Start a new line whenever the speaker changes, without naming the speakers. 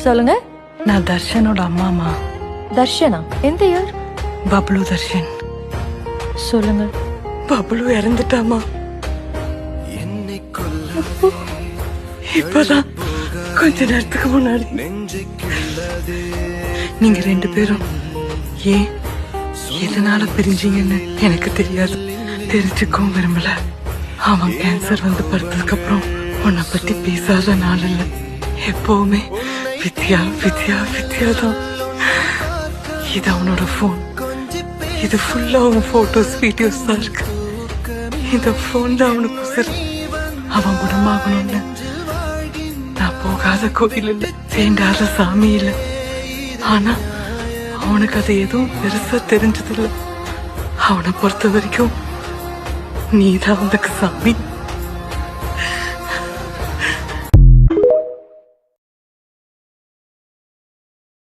சொல்லுங்க.
நான் தர்ஷனோட அம்மாமா.
தர்ஷனா? எந்த இயர்?
பப்ளு தர்ஷன்.
சொல்லுங்க.
பப்ளு இறந்துட்டாமா. இப்பதான் கொஞ்ச நேரத்துக்கு முன்னாடி. நீங்க 2 பேரும் ஏன் எதனால பிரிஞ்சீங்கன்னு எனக்கு தெரியாது, தெரிஞ்சுக்கவும் விரும்பல. அவன் கேன்சர் வந்து படுத்ததுக்கு அப்புறம் உன்னை பத்தி பேசாத நாள் இல்ல. எப்பவுமே வித்யா வித்யா வித்யா தான். இது அவனோட போன். இது ஃபுல்லா அவன் போட்டோஸ் வீடியோஸ் தான் இருக்கு. இந்த போன் தான் அவனுக்கு சரி. அவன் குணமாகணும்னு நான் போகாத கோயில் இல்ல, வேண்டாத சாமி இல்ல. ஆனா அவனுக்கு அது எதுவும் பெருசா தெரிஞ்சதில்ல. அவனை பொறுத்த வரைக்கும் நீதான் அவனுக்கு சாமி.